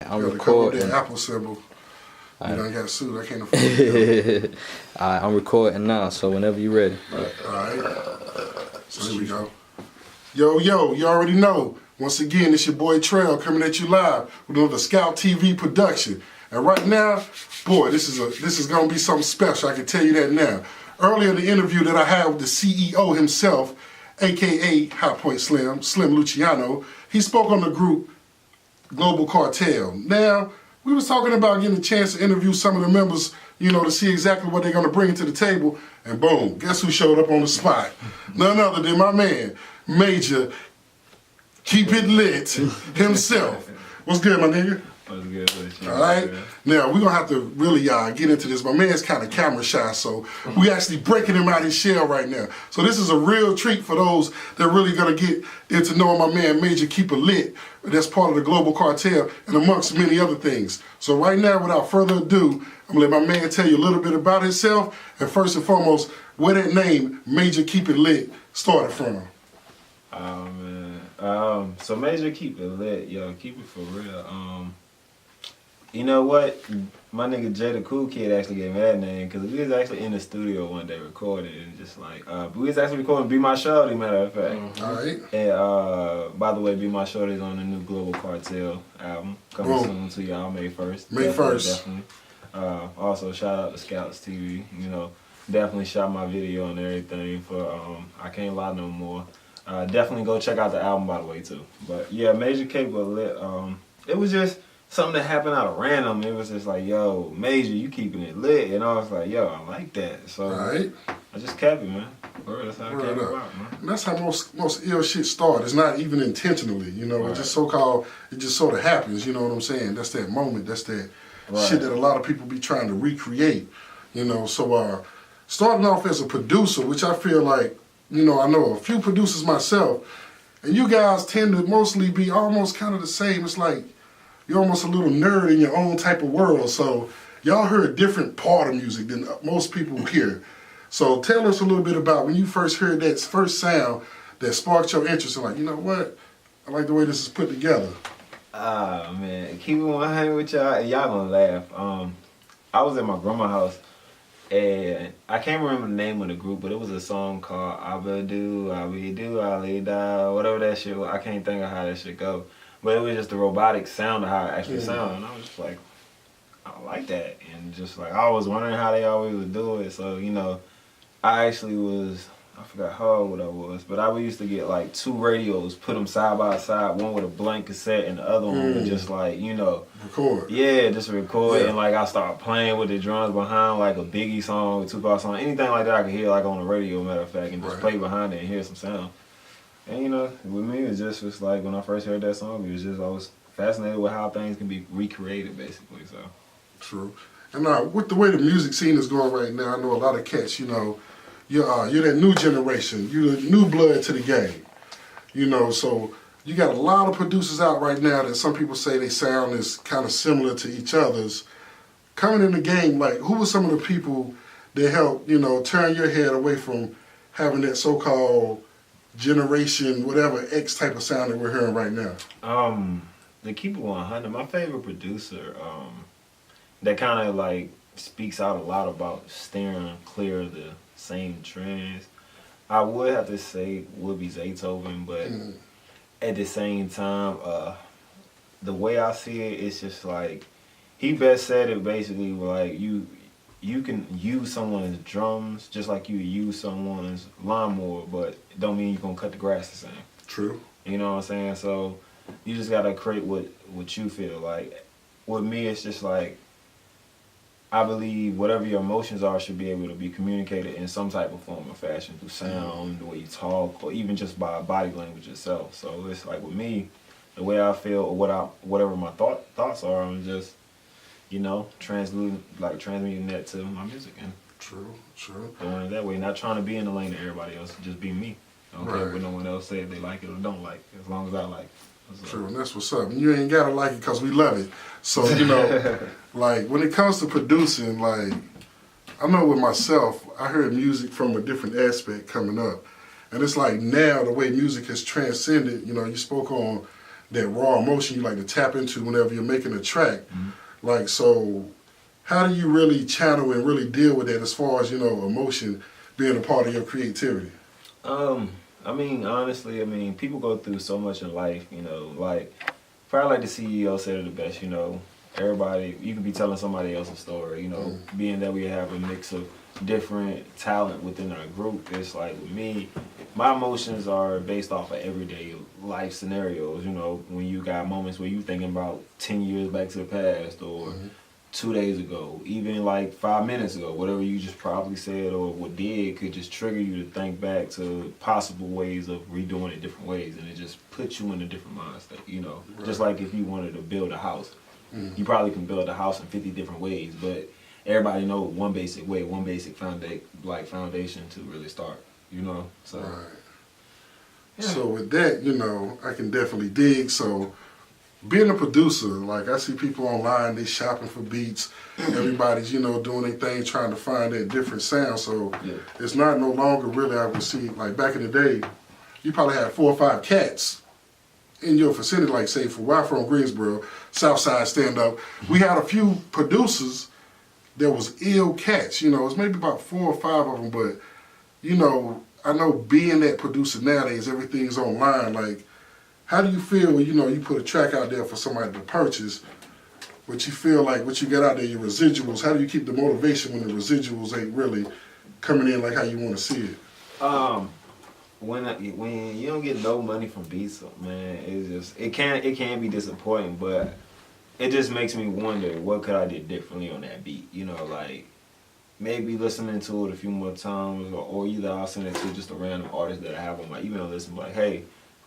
I'm recording. Cover up that Apple symbol. You done got sued. I can't afford it. I'm recording now, so whenever you're ready. Alright. So here we go. Yo, you already know. Once again, it's your boy Trail coming at you live with another Scout TV production. And right now, boy, this is gonna be something special. I can tell you that now. Earlier in the interview that I had with the CEO himself, aka High Point Slim Luciano, he spoke on the group Global Cartel. Now, we was talking about getting a chance to interview some of the members, you know, to see exactly what they're gonna bring to the table. And boom, guess who showed up on the spot? None other than my man, Major Keep It Lit himself. What's good, my nigga? What's good with you? All right. Now, we're going to have to really get into this. My man's kind of camera shy, so we actually breaking him out his shell right now. So this is a real treat for those that really going to get into knowing my man Major Keep It Lit. That's part of the Global Cartel and amongst many other things. So right now, without further ado, I'm going to let my man tell you a little bit about himself and first and foremost, where that name, Major Keep It Lit, started from. Oh, man. So Major Keep It Lit, yo, keep it for real. You know what? My nigga Jay the Cool Kid actually gave me that name because we was actually in the studio one day recording and just like, we was actually recording Be My Shorty, matter of fact. All right. And by the way, Be My Shorty is on the new Global Cartel album coming soon to y'all May 1st. May 1st. Definitely. Also, shout out to scoutsTV. You know, definitely shot my video and everything for I Can't Lie No More. Definitely go check out the album, by the way, too. But yeah, Major Keep It Lit. It was just something that happened out of random. It was just like, yo, Major, you keeping it lit. And I was like, yo, I like that. So I just kept it, man. That's how it came about, man. And that's how most ill shit start. It's not even intentionally, you know. It's just so-called, it just sort of happens, you know what I'm saying? That's that moment. That's that shit that a lot of people be trying to recreate, you know. So starting off as a producer, which I feel like, you know, I know a few producers myself, and you guys tend to mostly be almost kind of the same. It's like you're almost a little nerd in your own type of world. So y'all heard a different part of music than most people hear. So tell us a little bit about when you first heard that first sound that sparked your interest and like, you know what? I like the way this is put together. Ah, man. Keep it 100 with y'all, and y'all gonna laugh. I was at my grandma's house, and I can't remember the name of the group, but it was a song called I Be Do, I Lay Down, whatever that shit was. I can't think of how that shit go. But it was just the robotic sound of how it actually sounded. And I was just like, I like that. And just like, I was wondering how they always would do it. So, you know, I actually was, I forgot how old I was, but I used to get like 2 radios, put them side by side, one with a blank cassette and the other one would just like, you know. Record. Yeah, just record. And like I started playing with the drums behind like a Biggie song, a Tupac song, anything like that I could hear like on the radio, matter of fact, and just play behind it and hear some sound. And you know, with me, it was like when I first heard that song, it was just I was fascinated with how things can be recreated, basically. So true. And with the way the music scene is going right now, I know a lot of cats. You know, you're that new generation. You're the new blood to the game. You know, so you got a lot of producers out right now that some people say they sound is kind of similar to each other's. Coming in the game, like who were some of the people that helped, you know, turn your head away from having that so-called generation, whatever X type of sound that we're hearing right now? To keep it 100, my favorite producer, that kind of like speaks out a lot about steering clear of the same trends, I would have to say would be Zaytoven, but at the same time, the way I see it, it's just like he best said it basically like you can use someone's drums just like you use someone's lawnmower, but it don't mean you're gonna cut the grass the same. True. You know what I'm saying? So you just gotta create what you feel like. With me, it's just like I believe whatever your emotions are should be able to be communicated in some type of form or fashion through sound, the way you talk, or even just by body language itself. So it's like with me, the way I feel or whatever my thoughts are, I'm just, you know, transmitting that to my music and doing it that way. Not trying to be in the lane of everybody else, just be me. I don't care what no one else say if they like it or don't like it, as long as I like it. True, and that's what's up. And you ain't gotta like it because we love it. So, you know, like when it comes to producing, like I know with myself, I heard music from a different aspect coming up. And it's like now the way music has transcended, you know, you spoke on that raw emotion you like to tap into whenever you're making a track. Like, so how do you really channel and really deal with that as far as, you know, emotion being a part of your creativity? I mean, honestly, I mean, people go through so much in life, you know, like, probably like the CEO said it the best, you know, everybody, you can be telling somebody else's story, you know, being that we have a mix of different talent within our group. It's like, with me, my emotions are based off of everyday life scenarios, you know, when you got moments where you thinking about 10 years back to the past, or 2 days ago, even like 5 minutes ago, whatever you just probably said or what did could just trigger you to think back to possible ways of redoing it different ways, and it just puts you in a different mind state, you know. Just like if you wanted to build a house, you probably can build a house in 50 different ways, but everybody knows one basic way, one basic foundation to really start, you know. So, So with that, you know, I can definitely dig. So being a producer, like I see people online, they shopping for beats. Everybody's, you know, doing their thing, trying to find that different sound. So it's not no longer really, I would see, like back in the day, you probably had 4 or 5 cats in your vicinity, like say for where I'm from, Greensboro, Southside stand up. We had a few producers that was ill cats, you know, it's maybe about 4 or 5 of them, but, you know, I know being that producer nowadays, everything's online, like, how do you feel when, you know, you put a track out there for somebody to purchase, but you feel like what you get out there, your residuals, how do you keep the motivation when the residuals ain't really coming in like how you want to see it? When you don't get no money from beats, man, it's just, it can be disappointing, but it just makes me wonder what could I do differently on that beat, you know, like maybe listening to it a few more times, or either I'll send it to just a random artist that I have on my email list and be like, hey,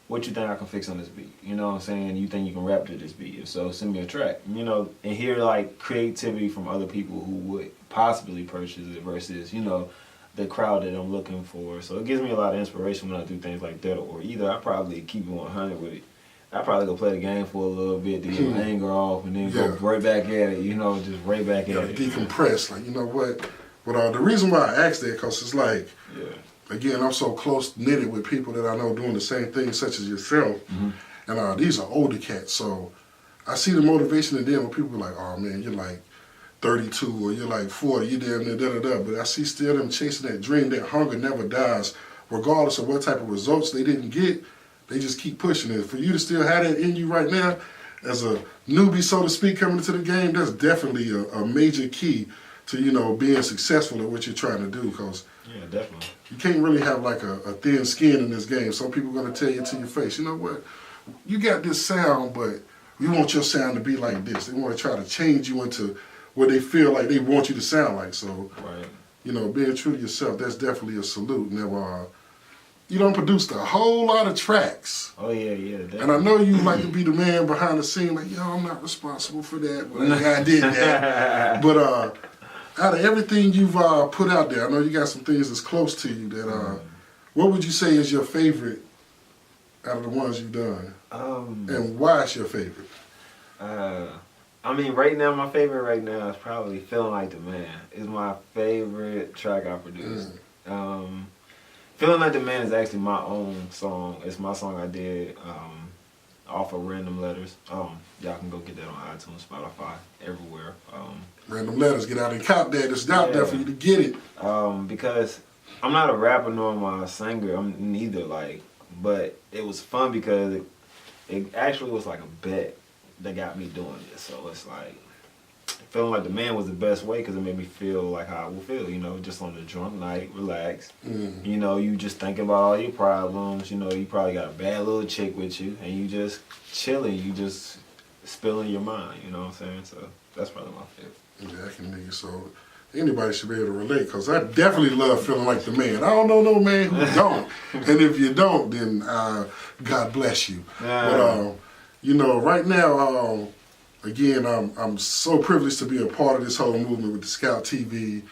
what you think I can fix on this beat? You know what I'm saying? You think you can rap to this beat? If so, send me a track. You know, and hear like creativity from other people who would possibly purchase it versus, you know, the crowd that I'm looking for. So it gives me a lot of inspiration when I do things like that. Or either I probably keep it 100 with it. I probably go play the game for a little bit to get my anger off, and then go right back at it. You know, just right back at it. Decompress. Like, you know what? But the reason why I asked that, because it's like, again, I'm so close knitted with people that I know doing the same thing, such as yourself. And these are older cats, so I see the motivation in them when people are like, oh man, you're like 32 or you're like 40, you damn near da-da-da. But I see still them chasing that dream. That hunger never dies, regardless of what type of results they didn't get. They just keep pushing it. For you to still have that in you right now, as a newbie, so to speak, coming into the game, that's definitely a major key to, you know, being successful at what you're trying to do. Because definitely, you can't really have like a thin skin in this game. Some people are going to tell you to your face, you know what, you got this sound, but we want your sound to be like this. They want to try to change you into what they feel like they want you to sound like. So, you know, being true to yourself, that's definitely a salute. Never, you don't produce a whole lot of tracks. Oh yeah, definitely. And I know you like to be the man behind the scene, like, yo, I'm not responsible for that, but I did that. But out of everything you've put out there, I know you got some things that's close to you that, what would you say is your favorite out of the ones you've done? And why is your favorite? I mean, right now, my favorite right now is probably Feeling Like the Man. It's my favorite track I produced. Feeling Like the Man is actually my own song. It's my song I did off of Random Letters. Y'all can go get that on iTunes, Spotify, everywhere. Random Letters, get out and cop that. It's out there for you to get it. Because I'm not a rapper nor am I a singer. I'm neither, like, but it was fun because it actually was like a bet that got me doing this. So it's like, Feeling Like the Man was the best way because it made me feel like how I would feel, you know, just on a drunk night, relaxed. You know, you just thinking about all your problems. You know, you probably got a bad little chick with you, and you just chilling. You just spilling your mind, you know what I'm saying? So that's probably my favorite. Yeah, I can dig it. So anybody should be able to relate, because I definitely love Feeling Like the Man. I don't know no man who don't. And if you don't, then God bless you. But, you know, right now, again, I'm so privileged to be a part of this whole movement with the Scout TV,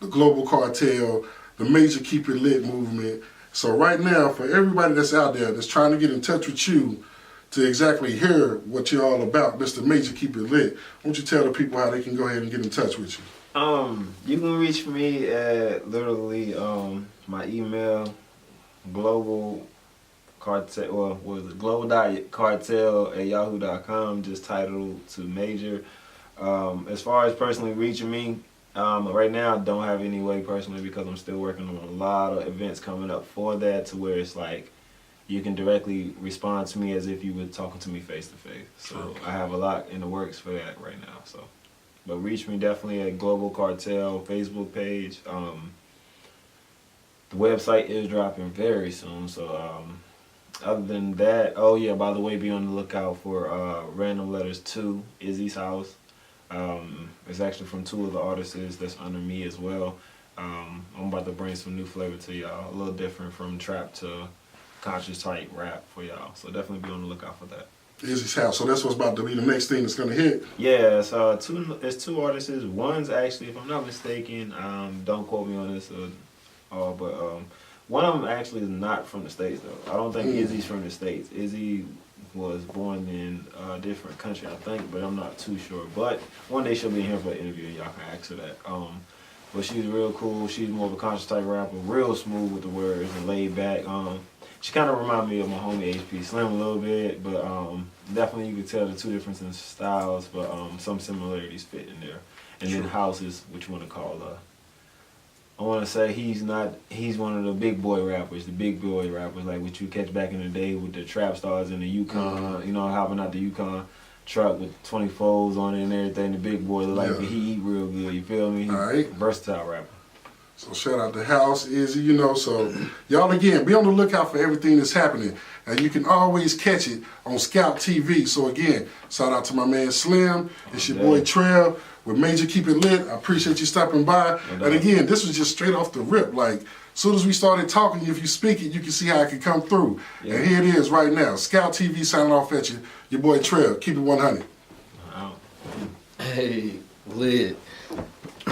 the Global Cartel, the Major Keep It Lit movement. So right now, for everybody that's out there that's trying to get in touch with you to exactly hear what you're all about, Mr. Major Keep It Lit, why don't you tell the people how they can go ahead and get in touch with you? You can reach me at literally my email, globalcartel Cartel, well, what was it? global.cartel@yahoo.com, just titled to Major. As far as personally reaching me, right now I don't have any way personally because I'm still working on a lot of events coming up for that, to where it's like you can directly respond to me as if you were talking to me face to face. So I have a lot in the works for that right now. So, but reach me definitely at Global Cartel Facebook page. The website is dropping very soon. So other than that, oh yeah, by the way, be on the lookout for Random Letters 2, Izzy's House. It's actually from 2 of the artists that's under me as well. I'm about to bring some new flavor to y'all, a little different from trap to conscious type rap for y'all. So definitely be on the lookout for that. Izzy's House. So that's what's about to be the next thing that's gonna hit. Yeah, it's two artists. One's actually, if I'm not mistaken, don't quote me on this, but one of them actually is not from the States though. I don't think Izzy's from the States. Izzy was born in a different country, I think, but I'm not too sure. But one day she'll be in here for an interview, and y'all can ask her that. But she's real cool. She's more of a conscious type rapper, real smooth with the words and laid back. She kind of reminds me of my homie HP Slim a little bit, but definitely you can tell the 2 different styles, but some similarities fit in there. And then House is what you want to call I want to say he's one of the big boy rappers, like what you catch back in the day with the trap stars in the Yukon, you know, hopping out the Yukon truck with 24s on it and everything. The big boy look like he eat real good, you feel me? He's a versatile rapper. So shout out to House, Izzy, you know, so y'all again, be on the lookout for everything that's happening. And you can always catch it on Scout TV. So again, shout out to my man Slim, it's your boy Trail. With Major Keep It Lit, I appreciate you stopping by. And again, this was just straight off the rip. Like, as soon as we started talking, if you speak it, you can see how it can come through. Yeah. And here it is right now. Scout TV signing off at you. Your boy Trail. Keep it 100. Hey, lit.